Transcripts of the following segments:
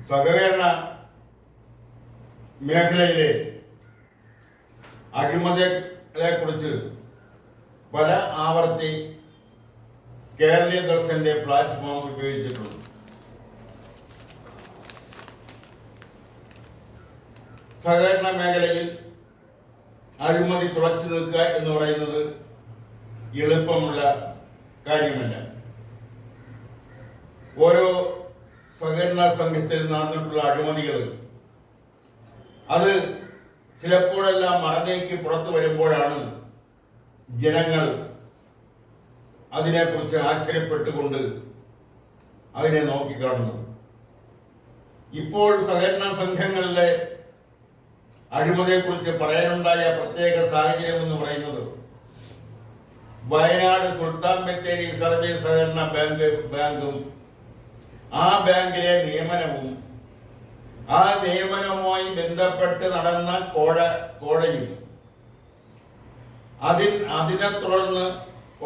സഹകരണ മേഖലയിലെ അഴിമതികളെ കുറിച്ച് പല ആവർത്തി കേരളീയ ദർശന്റെ പ്ലാറ്റ്ഫോം ഉപയോഗിച്ചിട്ടുണ്ട്. സഹകരണ മേഖലയിൽ അഴിമതി തുളച്ചു നിൽക്കുക എന്ന് പറയുന്നത് എളുപ്പമുള്ള കാര്യമല്ല. ഓരോ സഹകരണ സംഘത്തിൽ നടന്നിട്ടുള്ള അഴിമതികൾ അത് ചിലപ്പോഴെല്ലാം മറന്നേക്ക് പുറത്തു വരുമ്പോഴാണ് ജനങ്ങൾ അതിനെക്കുറിച്ച് ആശ്ചര്യപ്പെട്ടുകൊണ്ട് അതിനെ നോക്കിക്കാണുന്നത്. ഇപ്പോൾ സഹകരണ സംഘങ്ങളിലെ അഴിമതിയെക്കുറിച്ച് പറയാനുണ്ടായ പ്രത്യേക സാഹചര്യം എന്ന് പറയുന്നത് വയനാട് സുൽത്താൻ ബത്തേരി സർവീസ് സഹകരണ ബാങ്കും ആ ബാങ്കിലെ നിയമനവും ആ നിയമനവുമായി ബന്ധപ്പെട്ട് നടന്ന കോഴയും അതിനെ തുടർന്ന്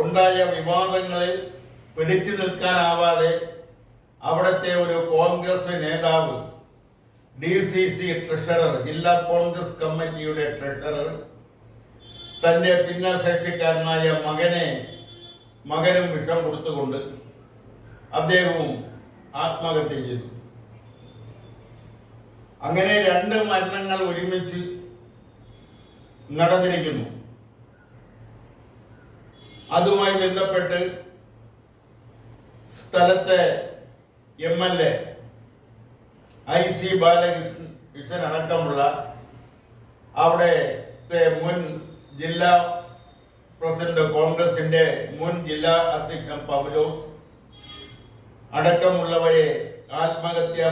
ഉണ്ടായ വിവാദങ്ങളിൽ പിടിച്ചു നിൽക്കാനാവാതെ അവിടുത്തെ ഒരു കോൺഗ്രസ് നേതാവ് DCC ട്രഷറർ, ജില്ലാ കോൺഗ്രസ് കമ്മിറ്റിയുടെ ട്രഷറർ, തന്റെ ഭിന്നശേഷിക്കാരനായ മകനും വിഷം കൊടുത്തുകൊണ്ട് അദ്ദേഹവും ആത്മഹത്യ ചെയ്തു. അങ്ങനെ രണ്ട് മരണങ്ങൾ ഒരുമിച്ച് നടന്നിരിക്കുന്നു. അതുമായി ബന്ധപ്പെട്ട് സ്ഥലത്തെ MLA IC ബാലകൃഷ്ണൻ അടക്കമുള്ള അവിടുത്തെ മുൻ ജില്ലാ പ്രസിഡന്റ്, കോൺഗ്രസിന്റെ മുൻ ജില്ലാ അധ്യക്ഷൻ പൗലോസ് അടക്കമുള്ളവരെ ആത്മഹത്യാ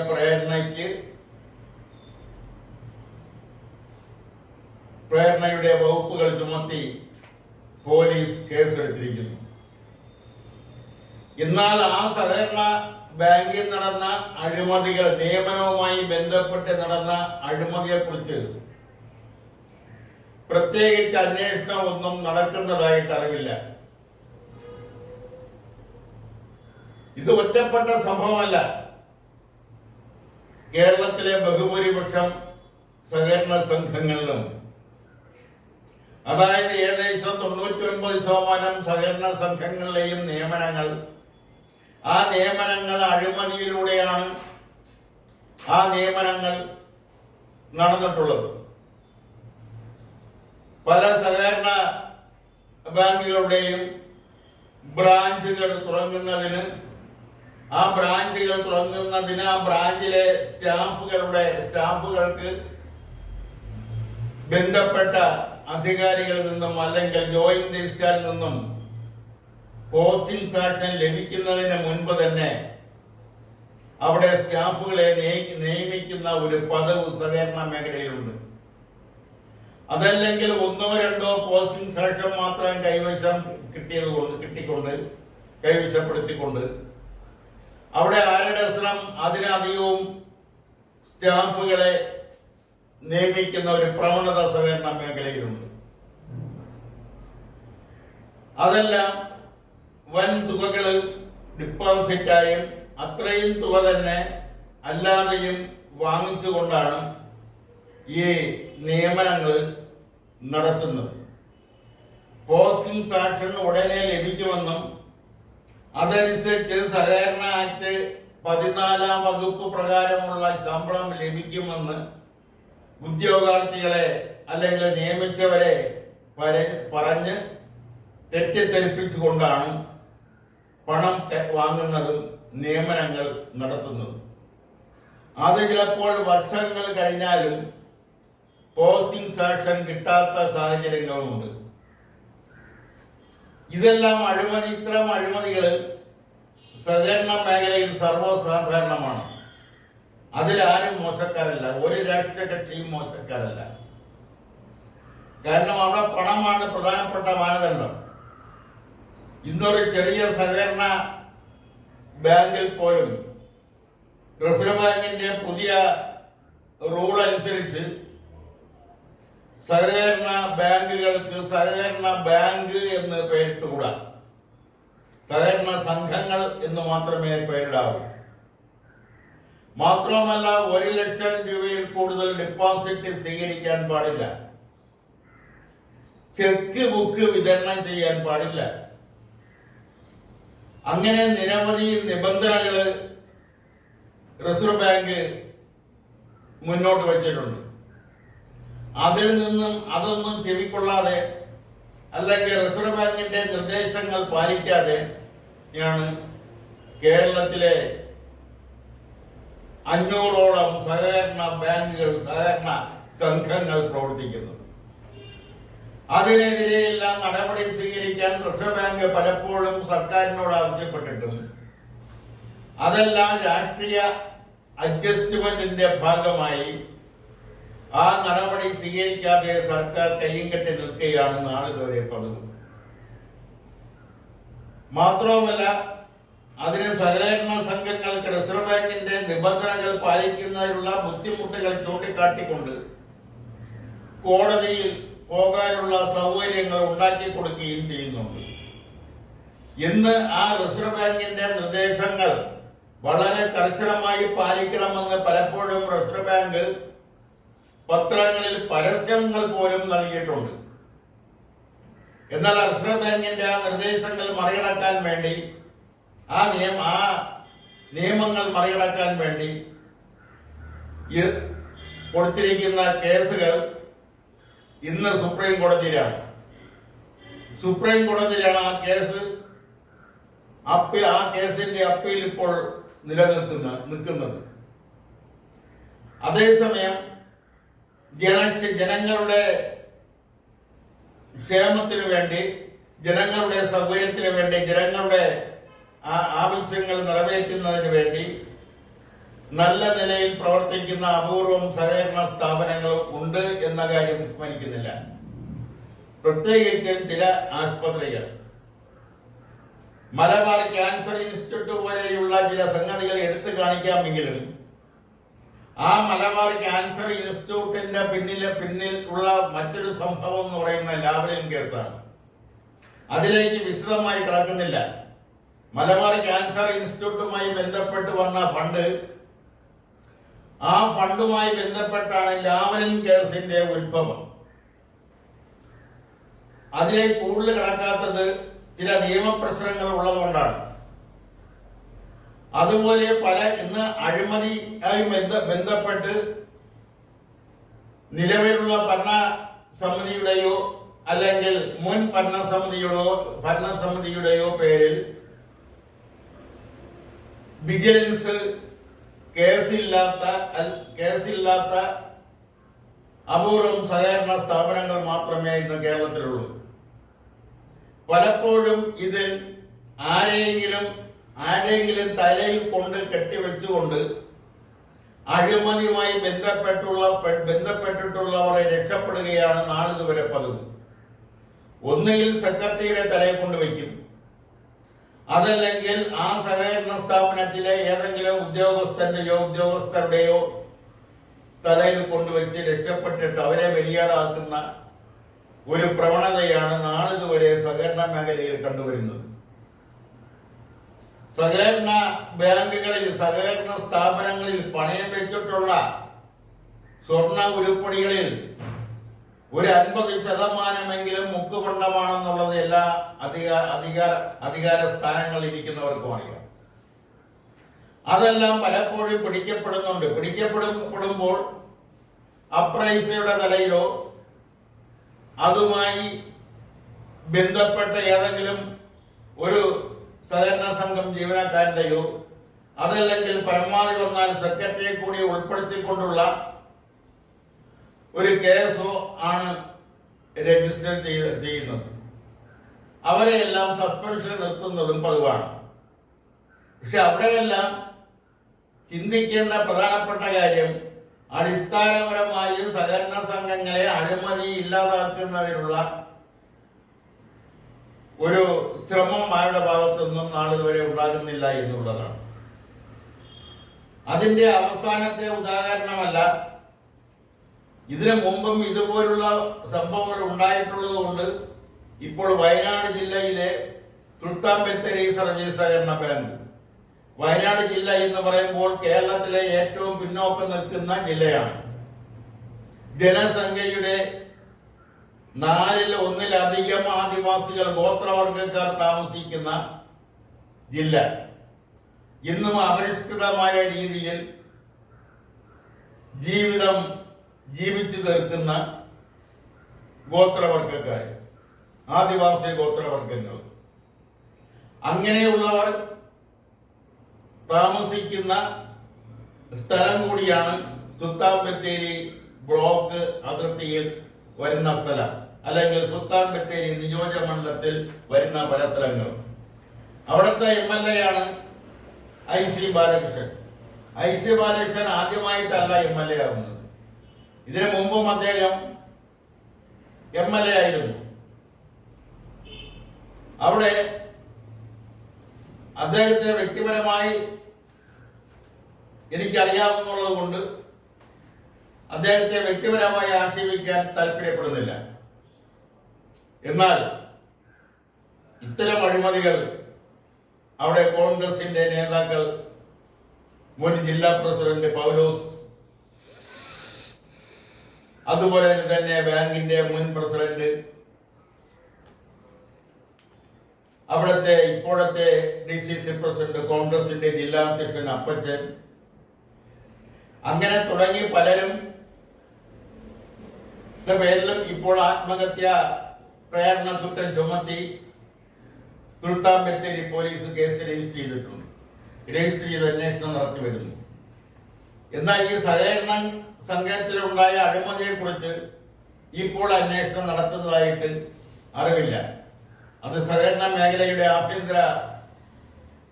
പ്രേരണയുടെ വകുപ്പുകൾ ചുമത്തി പോലീസ് കേസെടുത്തിരിക്കുന്നു. എന്നാൽ ആ സഹകരണ ബാങ്കിൽ നടന്ന അഴിമതികൾ, നിയമനവുമായി ബന്ധപ്പെട്ട് നടന്ന അഴിമതിയെക്കുറിച്ച് പ്രത്യേകിച്ച് അന്വേഷണം ഒന്നും നടക്കുന്നതായിട്ട് അറിവില്ല. ഇത് ഒറ്റപ്പെട്ട സംഭവമല്ല. കേരളത്തിലെ ബഹുഭൂരിപക്ഷം സഹകരണ സംഘങ്ങളിലും, അതായത് ഏകദേശം 99% സഹകരണ സംഘങ്ങളിലെയും നിയമനങ്ങൾ, ആ നിയമനങ്ങൾ അഴിമതിയിലൂടെയാണ് ആ നിയമനങ്ങൾ നടന്നിട്ടുള്ളത്. പല സഹകരണ ബാങ്കുകളുടെയും ബ്രാഞ്ചുകൾ തുടങ്ങുന്നതിന് ആ ബ്രാഞ്ചിലെ സ്റ്റാഫുകൾക്ക് ബന്ധപ്പെട്ട അധികാരികളിൽ നിന്നും അല്ലെങ്കിൽ ജോയിന്റ് രജിസ്ട്രാറിൽ നിന്നും പോസ്റ്റിംഗ് സാക്ഷൻ ലഭിക്കുന്നതിന് മുൻപ് തന്നെ അവിടെ സ്റ്റാഫുകളെ നിയമിക്കുന്ന ഒരു പദവ് സഹകരണ മേഖലയിലുണ്ട്. അതല്ലെങ്കിൽ 1-2 പോസ്റ്റിംഗ് സാക്ഷൻ മാത്രം കൈവശപ്പെടുത്തിക്കൊണ്ട് അവിടെ ആരുടെ അതിനധികവും സ്റ്റാഫുകളെ നിയമിക്കുന്ന ഒരു പ്രവണത സഹകരണ മേഖലയിലുണ്ട്. അതെല്ലാം വൻ തുകകൾ ഡിപ്പോസിറ്റായും അത്രയും തുക തന്നെ അല്ലാതെയും വാങ്ങിച്ചുകൊണ്ടാണ് ഈ നിയമനങ്ങൾ നടത്തുന്നത്. പോസ്റ്റിംഗ് സാക്ഷൻ ഉടനെ ലഭിക്കുമെന്നും അതനുസരിച്ച് സഹകരണ ആക്ട് 14-ാം വകുപ്പ് പ്രകാരമുള്ള ശമ്പളം ലഭിക്കുമെന്ന് ഉദ്യോഗാർത്ഥികളെ അല്ലെങ്കിൽ നിയമിച്ചവരെ പറഞ്ഞ് തെറ്റിദ്ധരിപ്പിച്ചുകൊണ്ടാണ് പണം വാങ്ങുന്നതും നിയമനങ്ങൾ നടത്തുന്നതും. അത് ചിലപ്പോൾ വർഷങ്ങൾ കഴിഞ്ഞാലും പോസ്റ്റിംഗ് സാക്ഷൻ കിട്ടാത്ത സാഹചര്യങ്ങളുമുണ്ട്. ഇതെല്ലാം ഇത്തരം അഴിമതികൾ സഹകരണ മേഖലയിൽ സർവ്വസാധാരണമാണ്. അതിലാരും മോശക്കാരല്ല, ഒരു രാഷ്ട്രീയ കക്ഷിയും മോശക്കാരല്ല. കാരണം അവിടെ പണമാണ് പ്രധാനപ്പെട്ട മാനദണ്ഡം. ഇന്നൊരു ചെറിയ സഹകരണ ബാങ്കിൽ പോലും റിസർവ് ബാങ്കിന്റെ പുതിയ റൂൾ അനുസരിച്ച് സഹകരണ ബാങ്കുകൾക്ക് സഹകരണ ബാങ്ക് എന്ന് പേരിട്ടുകൂടാ, സഹകരണ സംഘങ്ങൾ എന്ന് മാത്രമേ പേരിടാവൂ. മാത്രവുമല്ല 1,00,000 രൂപയിൽ കൂടുതൽ ഡെപ്പോസിറ്റ് സ്വീകരിക്കാൻ പാടില്ല. ചെക്ക് ബുക്ക് വിതരണം ചെയ്യാൻ പാടില്ല. അങ്ങനെ നിരവധി നിബന്ധനകൾ റിസർവ് ബാങ്ക് മുന്നോട്ട് വച്ചിട്ടുണ്ട്. അതിൽ നിന്നും അതൊന്നും ചെവിക്കൊള്ളാതെ അല്ലെങ്കിൽ റിസർവ് ബാങ്കിന്റെ നിർദ്ദേശങ്ങൾ പാലിക്കാതെ യാണ് കേരളത്തിലെ 500ഓളം സഹകരണ ബാങ്കുകൾ, സഹകരണ സംഘങ്ങൾ പ്രവർത്തിക്കുന്നത്. അതിനെതിരെയെല്ലാം നടപടി സ്വീകരിക്കാൻ റിസർവ് ബാങ്ക് പലപ്പോഴും സർക്കാരിനോട് ആവശ്യപ്പെട്ടിട്ടും അതെല്ലാം രാഷ്ട്രീയ അഡ്ജസ്റ്റ്മെന്റിന്റെ ഭാഗമായി ആ നടപടി സ്വീകരിക്കാതെ സർക്കാർ കയ്യും കെട്ടി നിൽക്കുകയാണ് നാളിതുവരെ പതിവ്. മാത്രവുമല്ല, അതിന് സഹകരണ സംഘങ്ങൾക്ക് റിസർവ് ബാങ്കിന്റെ നിബന്ധനകൾ പാലിക്കുന്നതിനുള്ള ബുദ്ധിമുട്ടുകൾ ചൂണ്ടിക്കാട്ടിക്കൊണ്ട് കോടതിയിൽ പോകാനുള്ള സൗകര്യങ്ങൾ ഉണ്ടാക്കി കൊടുക്കുകയും ചെയ്യുന്നുണ്ട്. ഇന്ന് ആ റിസർവ് ബാങ്കിന്റെ നിർദ്ദേശങ്ങൾ വളരെ കർശനമായി പാലിക്കണമെന്ന് പലപ്പോഴും റിസർവ് ബാങ്ക് പത്രങ്ങളിൽ പരസ്യങ്ങൾ പോലും നൽകിയിട്ടുണ്ട്. എന്നാൽ റിസർവ് ബാങ്കിന്റെ ആ നിർദ്ദേശങ്ങൾ മറികടക്കാൻ വേണ്ടി, ആ നിയമങ്ങൾ മറികടക്കാൻ വേണ്ടി കൊടുത്തിരിക്കുന്ന കേസുകൾ ഇന്ന് സുപ്രീം കോടതിയിലാണ്. സുപ്രീം കോടതിയിലാണ് ആ കേസിന്റെ അപ്പീൽ ഇപ്പോൾ നിൽക്കുന്നത്. അതേസമയം ജനങ്ങളുടെ ക്ഷേമത്തിനു വേണ്ടി, ജനങ്ങളുടെ സൗകര്യത്തിനു വേണ്ടി, ജനങ്ങളുടെ ആവശ്യങ്ങൾ നിറവേറ്റുന്നതിന് വേണ്ടി നല്ല നിലയിൽ പ്രവർത്തിക്കുന്ന അപൂർവം സഹകരണ സ്ഥാപനങ്ങൾ ഉണ്ട് എന്ന കാര്യം സ്മരിക്കുന്നില്ല. പ്രത്യേകിച്ചും ചില ആശുപത്രികൾ, മലബാർ ക്യാൻസർ ഇൻസ്റ്റിറ്റ്യൂട്ട് പോലെയുള്ള ചില സംഗതികൾ എടുത്തു കാണിക്കാമെങ്കിലും ആ മലബാർ ക്യാൻസർ ഇൻസ്റ്റിറ്റ്യൂട്ടിന്റെ പിന്നിൽ ഉള്ള മറ്റൊരു സംഭവം എന്ന് പറയുന്ന ലാവലിൻ കേസാണ്. അതിലേക്ക് വിശദമായി കിടക്കുന്നില്ല. മലബാർ ക്യാൻസർ ഇൻസ്റ്റിറ്റ്യൂട്ടുമായി ബന്ധപ്പെട്ട് വന്ന ഫണ്ട്, ആ ഫണ്ടുമായി ബന്ധപ്പെട്ടാണ് ലാവലിൻ കേസിന്റെ ഉത്ഭവം. അതിലേക്ക് കൂടുതൽ കിടക്കാത്തത് ചില നിയമപ്രശ്നങ്ങൾ ഉള്ളതുകൊണ്ടാണ്. അതുപോലെ ഇന്ന് അഴിമതിയായി ബന്ധപ്പെട്ട് നിലവിലുള്ള ഭരണസമിതിയുടെയോ അല്ലെങ്കിൽ മുൻ ഭരണസമിതിയുടെയോ പേരിൽ വിജിലൻസ് കേസില്ലാത്ത അപൂർവം സഹകരണ സ്ഥാപനങ്ങൾ മാത്രമേ ഇന്ന് കേരളത്തിലുള്ളൂ. പലപ്പോഴും ഇതിൽ ആരെങ്കിലും തലയിൽ കൊണ്ട് കെട്ടിവെച്ചുകൊണ്ട് അഴിമതിയുമായി ബന്ധപ്പെട്ടിട്ടുള്ളവരെ രക്ഷപ്പെടുകയാണ് നാളിതുവരെ പതിവ്. ഒന്നുകിൽ സെക്രട്ടറിയുടെ തലയിൽ കൊണ്ടുവയ്ക്കും, അതല്ലെങ്കിൽ ആ സഹകരണ സ്ഥാപനത്തിലെ ഏതെങ്കിലും ഉദ്യോഗസ്ഥരുടെയോ തലയിൽ കൊണ്ടുവച്ച് രക്ഷപ്പെട്ടിട്ട് അവരെ ബലിയാടാക്കുന്ന ഒരു പ്രവണതയാണ് നാളിതുവരെ സഹകരണ മേഖലയിൽ കണ്ടുവരുന്നത്. സഹകരണ ബാങ്കുകളിൽ, സഹകരണ സ്ഥാപനങ്ങളിൽ പണയം വെച്ചിട്ടുള്ള സ്വർണ്ണ ഉരുപ്പടികളിൽ ഒരു 50% മുക്കുപണ്ടമാണെന്നുള്ളത് എല്ലാ അധികാര സ്ഥാനങ്ങളിൽ ഇരിക്കുന്നവർക്കും അറിയാം. അതെല്ലാം പലപ്പോഴും പിടിക്കപ്പെടുമ്പോൾ അപ്രൈസയുടെ തലയിലോ അതുമായി ബന്ധപ്പെട്ട ഏതെങ്കിലും ഒരു സഹകരണ സംഘം ജീവനക്കാരന്റെയോ അതല്ലെങ്കിൽ പരമാവധി വന്നാൽ സെക്രട്ടറിയെ കൂടി ഉൾപ്പെടുത്തിക്കൊണ്ടുള്ള ഒരു കേസോ ആണ് രജിസ്റ്റർ ചെയ്യുന്നത്. അവരെയെല്ലാം സസ്പെൻഷൻ നിർത്തുന്നതും പതിവാണ്. പക്ഷെ അവിടെയെല്ലാം ചിന്തിക്കേണ്ട പ്രധാനപ്പെട്ട കാര്യം, അടിസ്ഥാനപരമായി സഹകരണ സംഘങ്ങളെ അഴിമതി ഇല്ലാതാക്കുന്നതിനുള്ള ഒരു ശ്രമം അവരുടെ ഭാഗത്തുനിന്നും നാളിതുവരെ ഉണ്ടാകുന്നില്ല എന്നുള്ളതാണ്. അതിന്റെ അവസാനത്തെ ഉദാഹരണമല്ല, ഇതിനു മുമ്പും ഇതുപോലുള്ള സംഭവങ്ങൾ ഉണ്ടായിട്ടുള്ളത് കൊണ്ട് ഇപ്പോൾ വയനാട് ജില്ലയിലെ സുൽത്താൻ ബത്തേരി സർവീസ് സഹകരണ ബാങ്ക് വയനാട് ജില്ല എന്ന് പറയുമ്പോൾ കേരളത്തിലെ ഏറ്റവും പിന്നോക്കം നിൽക്കുന്ന ജില്ലയാണ്. ജനസംഖ്യയുടെ 1/4 ആദിവാസികൾ, ഗോത്രവർഗക്കാർ താമസിക്കുന്ന ജില്ല. ഇന്നും അപരിഷ്കൃതമായ രീതിയിൽ ജീവിതം ജീവിച്ചു തീർക്കുന്ന ഗോത്രവർഗക്കാർ, ആദിവാസി ഗോത്രവർഗങ്ങൾ, അങ്ങനെയുള്ളവർ താമസിക്കുന്ന സ്ഥലം കൂടിയാണ് സുൽത്താൻ ബത്തേരി ബ്ലോക്ക് അതിർത്തിയിൽ വരുന്ന സ്ഥലം, അല്ലെങ്കിൽ സുൽത്താൻ ബത്തേരി നിയോജക മണ്ഡലത്തിൽ വരുന്ന പല സ്ഥലങ്ങളും. അവിടുത്തെ MLA ആണ് IC Balakrishnan. IC Balakrishnan ആദ്യമായിട്ടല്ല MLA ആവുന്നത്. ഇതിനു മുമ്പും അദ്ദേഹം MLA ആയിരുന്നു. അവിടെ അദ്ദേഹത്തെ വ്യക്തിപരമായി എനിക്കറിയാവുന്നത് കൊണ്ട് അദ്ദേഹത്തെ വ്യക്തിപരമായി ആക്ഷേപിക്കാൻ താല്പര്യപ്പെടുന്നില്ല. എന്നാൽ ഇത്തരം അഴിമതികൾ അവിടെ കോൺഗ്രസിന്റെ നേതാക്കൾ, മുൻ ജില്ലാ പ്രസിഡന്റ് പൗലോസ്, അതുപോലെ തന്നെ ബാങ്കിന്റെ മുൻ പ്രസിഡന്റ്, അവിടുത്തെ ഇപ്പോഴത്തെ DCC പ്രസിഡന്റ്, കോൺഗ്രസിന്റെ ജില്ലാ അധ്യക്ഷൻ അപ്പച്ചൻ, അങ്ങനെ തുടങ്ങി പലരും പേരിലും ഇപ്പോൾ ആത്മഹത്യ പ്രേരണ കുറ്റം ചുമത്തി Sultan Bathery police case register ചെയ്തിട്ടുണ്ട്. രജിസ്റ്റർ ചെയ്ത് അന്വേഷണം നടത്തി വരുന്നു. എന്നാൽ ഈ സഹകരണ സംഘത്തിലുണ്ടായ അഴിമതിയെ കുറിച്ച് ഇപ്പോൾ അന്വേഷണം നടത്തുന്നതായിട്ട് അറിവില്ല. അത് സഹകരണ മേഖലയുടെ ആഭ്യന്തര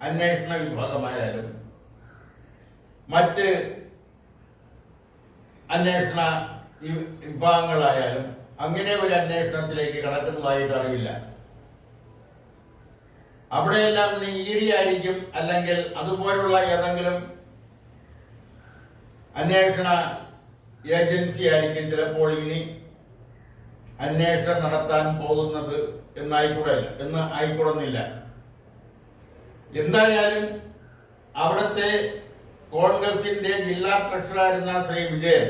അന്വേഷണ വിഭാഗമായാലും മറ്റ് അന്വേഷണ വിഭാഗങ്ങളായാലും അങ്ങനെ ഒരു അന്വേഷണത്തിലേക്ക് കടക്കുന്നതായിട്ട് അറിവില്ല. അവിടെയെല്ലാം ED ആയിരിക്കും, അല്ലെങ്കിൽ അതുപോലുള്ള ഏതെങ്കിലും അന്വേഷണ ഏജൻസി ആയിരിക്കും ചിലപ്പോൾ ഇനി അന്വേഷണം നടത്താൻ പോകുന്നത് എന്ന് ആയിക്കൂടുന്നില്ല. എന്തായാലും അവിടുത്തെ കോൺഗ്രസിന്റെ ജില്ലാ ട്രഷററായിരുന്ന ശ്രീ വിജയൻ,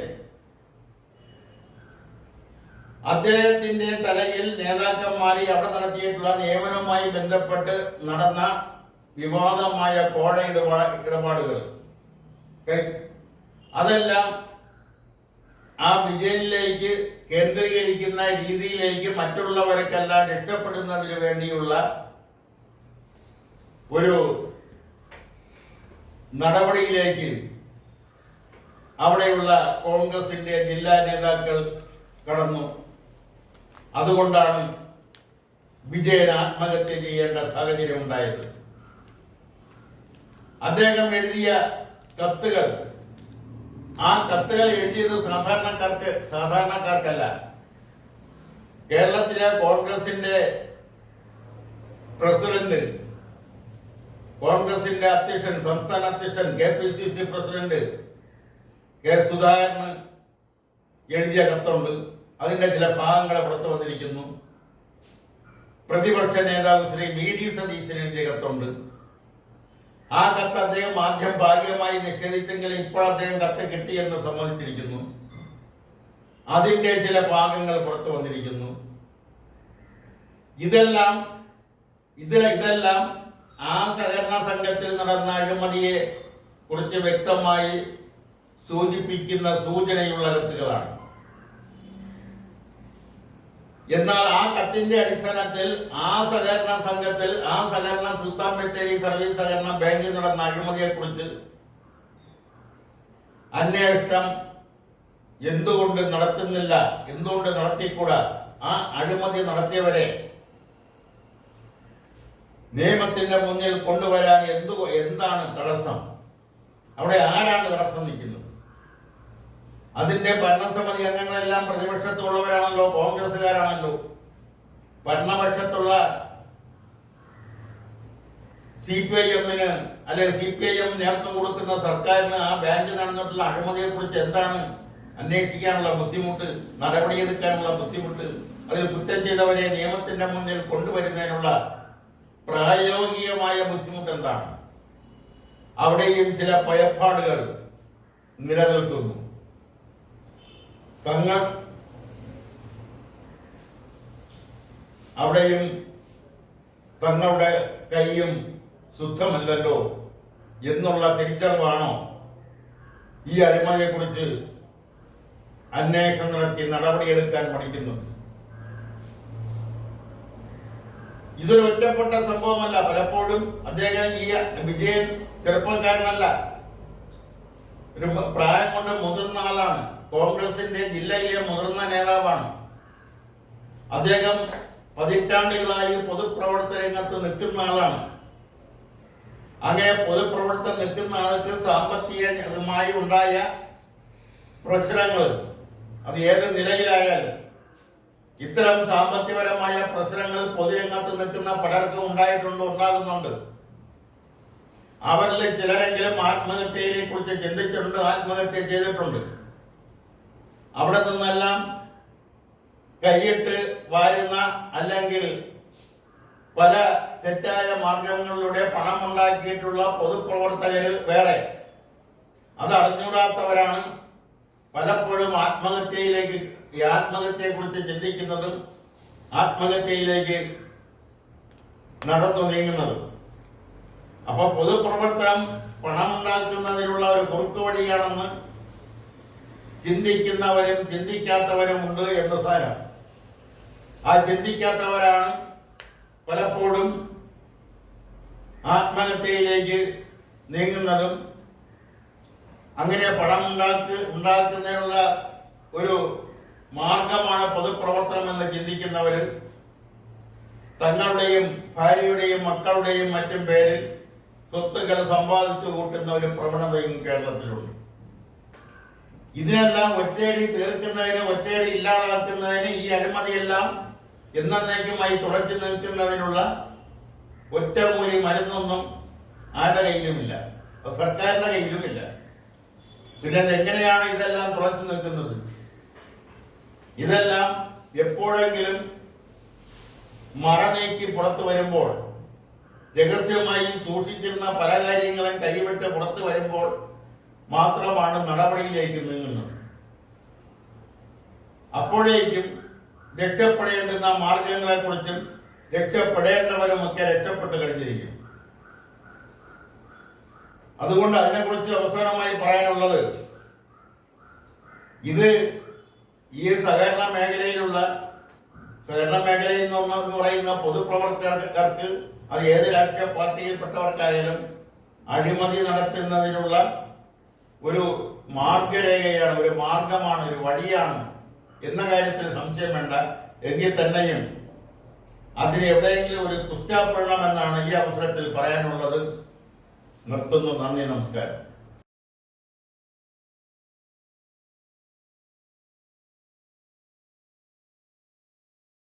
അദ്ദേഹത്തിന്റെ തലയിൽ നേതാക്കന്മാരെ അവിടെ നടത്തിയിട്ടുള്ള നിയമനവുമായി ബന്ധപ്പെട്ട് നടന്ന വിവാദമായ കോഴ ഇടപാടുകൾ അതെല്ലാം ആ വിജയനിലേക്ക് കേന്ദ്രീകരിക്കുന്ന രീതിയിലേക്ക് മറ്റുള്ളവർക്കെല്ലാം രക്ഷപ്പെടുന്നതിന് വേണ്ടിയുള്ള ഒരു നടപടിയിലേക്ക് അവിടെയുള്ള കോൺഗ്രസിന്റെ ജില്ലാ നേതാക്കൾ കടന്നു. അതുകൊണ്ടാണ് വിജയൻ ആത്മഹത്യ ചെയ്യേണ്ട സാഹചര്യം ഉണ്ടായത്. അദ്ദേഹം എഴുതിയ കത്തുകൾ, ആ കത്തുകൾ എഴുതിയത് സാധാരണക്കാർക്കല്ല, കേരളത്തിലെ കോൺഗ്രസിന്റെ പ്രസിഡന്റ്, കോൺഗ്രസിന്റെ അധ്യക്ഷൻ, സംസ്ഥാന അധ്യക്ഷൻ, KPCC പ്രസിഡന്റ് കെ സുധാകരന് എഴുതിയ കത്തുണ്ട്. അതിന്റെ ചില ഭാഗങ്ങൾ പുറത്തു വന്നിരിക്കുന്നു. പ്രതിപക്ഷ നേതാവ് ശ്രീ VD സതീശന് എഴുതിയ കത്തുണ്ട്. ആ കത്ത് അദ്ദേഹം ആദ്യം ഭാഗികമായി നിഷേധിച്ചെങ്കിലും ഇപ്പോൾ അദ്ദേഹം കത്ത് കിട്ടിയെന്ന് സമ്മതിച്ചിരിക്കുന്നു. അതിന്റെ ചില ഭാഗങ്ങൾ പുറത്തു വന്നിരിക്കുന്നു. ഇതെല്ലാം ആ സഹകരണ സംഘത്തിൽ നടന്ന അഴിമതിയെ കുറിച്ച് വ്യക്തമായി സൂചിപ്പിക്കുന്ന സൂചനയുള്ള കത്തുകളാണ്. എന്നാൽ ആ കത്തിന്റെ അടിസ്ഥാനത്തിൽ ആ സഹകരണ സംഘത്തിൽ, ആ സഹകരണ സുൽത്താൻ ബത്തേരി സർവീസ് സഹകരണ ബാങ്കിൽ നടന്ന അഴിമതിയെ കുറിച്ച് അന്വേഷണം എന്തുകൊണ്ട് നടത്തുന്നില്ല, എന്തുകൊണ്ട് നടത്തിക്കൂടാ, ആ അഴിമതി നടത്തിയവരെ നിയമത്തിന്റെ മുന്നിൽ കൊണ്ടുവരാൻ എന്താണ് തടസ്സം, അവിടെ ആരാണ് തടസ്സം നിൽക്കുന്നത്? അതിന്റെ ഭരണസമിതി അംഗങ്ങളെല്ലാം പ്രതിപക്ഷത്തുള്ളവരാണല്ലോ, കോൺഗ്രസുകാരാണല്ലോ. ഭരണപക്ഷത്തുള്ള CPIM-ന് അല്ലെങ്കിൽ CPIM നേതൃത്വം കൊടുക്കുന്ന സർക്കാരിന് ആ ബാങ്ക് നടന്നിട്ടുള്ള അഴിമതിയെ കുറിച്ച് എന്താണ് അന്വേഷിക്കാനുള്ള ബുദ്ധിമുട്ട്, നടപടിയെടുക്കാനുള്ള ബുദ്ധിമുട്ട്, അതിൽ കുറ്റം ചെയ്തവരെ നിയമത്തിന്റെ മുന്നിൽ കൊണ്ടുവരുന്നതിനുള്ള പ്രായോഗികമായ ബുദ്ധിമുട്ട് എന്താണ്? അവിടെയും ചില ഭയപ്പാടുകൾ നിലനിൽക്കുന്നു. തങ്ങൾ അവിടെയും തങ്ങളുടെ കൈയും ശുദ്ധമല്ലല്ലോ എന്നുള്ള തിരിച്ചറിവാണോ ഈ അഴിമതിയെക്കുറിച്ച് അന്വേഷണം നടത്തി നടപടിയെടുക്കാൻ പഠിക്കുന്നത്? ഇതൊരു ഒറ്റപ്പെട്ട സംഭവമല്ല. പലപ്പോഴും അദ്ദേഹം ഈ വിജയൻ ചെറുപ്പക്കാരനല്ല, ഒരു പ്രായം കൊണ്ട് മുതിർന്ന ആളാണ്. കോൺഗ്രസിന്റെ ജില്ലയിലെ മുതിർന്ന നേതാവാണ്. അദ്ദേഹം പതിറ്റാണ്ടുകളായി പൊതുപ്രവർത്തന രംഗത്ത് നിൽക്കുന്ന ആളാണ്. അങ്ങനെ പൊതുപ്രവർത്തനം നിൽക്കുന്ന ആൾക്ക് സാമ്പത്തികമായി ഉണ്ടായ പ്രശ്നങ്ങൾ അത് ഏത് നിലയിലായാലും ഇത്തരം സാമ്പത്തികപരമായ പ്രശ്നങ്ങൾ പൊതുരംഗത്ത് നിൽക്കുന്ന പലർക്കും ഉണ്ടാകുന്നുണ്ട്. അവരിൽ ചിലരെങ്കിലും ആത്മഹത്യയെ കുറിച്ച് ചിന്തിച്ചിട്ടുണ്ട്, ആത്മഹത്യ ചെയ്തിട്ടുണ്ട്. അവിടെ നിന്നെല്ലാം കൈയിട്ട് വാരുന്ന അല്ലെങ്കിൽ പല തെറ്റായ മാർഗങ്ങളിലൂടെ പണം ഉണ്ടാക്കിയിട്ടുള്ള പൊതുപ്രവർത്തകര് വേറെ. അത് അറിഞ്ഞൂടാത്തവരാണ് പലപ്പോഴും ആത്മഹത്യയെക്കുറിച്ച് ചിന്തിക്കുന്നതും ആത്മഹത്യയിലേക്ക് നടന്നു നീങ്ങുന്നതും. അപ്പൊ പൊതുപ്രവർത്തനം പണമുണ്ടാക്കുന്നതിനുള്ള ഒരു കുറുക്കുവഴിയാണെന്ന് ചിന്തിക്കുന്നവരും ചിന്തിക്കാത്തവരും ഉണ്ട് എന്ന് സാരം. ആ ചിന്തിക്കാത്തവരാണ് പലപ്പോഴും ആത്മഹത്യയിലേക്ക് നീങ്ങുന്നതും. അങ്ങനെ പണം ഉണ്ടാക്കുന്നതിനുള്ള ഒരു മാർഗമാണ് പൊതുപ്രവർത്തനം എന്ന് ചിന്തിക്കുന്നവര് തങ്ങളുടെയും ഭാര്യയുടെയും മക്കളുടെയും മറ്റും പേരിൽ സ്വത്തുക്കൾ സമ്പാദിച്ചു കൂട്ടുന്ന ഒരു പ്രവണതയും കേരളത്തിലുണ്ട്. ഇതിനെല്ലാം ഒറ്റയടി തീർക്കുന്നതിന്, ഒറ്റയടി ഇല്ലാതാക്കുന്നതിന് ഈ അഴിമതിയെല്ലാം എന്നേക്കുമായി തുടച്ചു നിൽക്കുന്നതിനുള്ള ഒറ്റമൂലി മരുന്നൊന്നും ആരുടെ കയ്യിലുമില്ല, സർക്കാരിന്റെ കയ്യിലുമില്ല. പിന്നെ എങ്ങനെയാണ് ഇതെല്ലാം തുറച്ചു നിൽക്കുന്നത്? ഇതെല്ലാം എപ്പോഴെങ്കിലും മറനീക്കി പുറത്തു വരുമ്പോൾ, രഹസ്യമായി സൂക്ഷിച്ചിരുന്ന പല കാര്യങ്ങളും കൈവിട്ട് പുറത്തു വരുമ്പോൾ മാത്രമാണ് നടപടിയിലേക്ക് നീങ്ങുന്നത്. അപ്പോഴേക്കും രക്ഷപ്പെടേണ്ടുന്ന മാർഗങ്ങളെക്കുറിച്ചും രക്ഷപ്പെടേണ്ടവരുമൊക്കെ രക്ഷപ്പെട്ടു കഴിഞ്ഞിരിക്കും. അതുകൊണ്ട് അതിനെക്കുറിച്ച് അവസാനമായി പറയാനുള്ളത്, ഇത് ഈ സഹകരണ മേഖലയിൽ എന്ന് പറയുന്ന പൊതുപ്രവർത്തകർക്ക്, അത് ഏത് രാഷ്ട്രീയ പാർട്ടിയിൽപ്പെട്ടവർക്കായാലും അഴിമതി നടത്തുന്നതിനുള്ള ഒരു മാർഗരേഖയാണ്, ഒരു മാർഗമാണ്, ഒരു വഴിയാണ് എന്ന കാര്യത്തിൽ സംശയം വേണ്ട. എങ്കിൽ തന്നെയും അതിന് എവിടെയെങ്കിലും ഒരു കുറ്റാപ്പെടണമെന്നാണ് ഈ അവസരത്തിൽ പറയാനുള്ളത്. നിർത്തുന്നു. നന്ദി, നമസ്കാരം.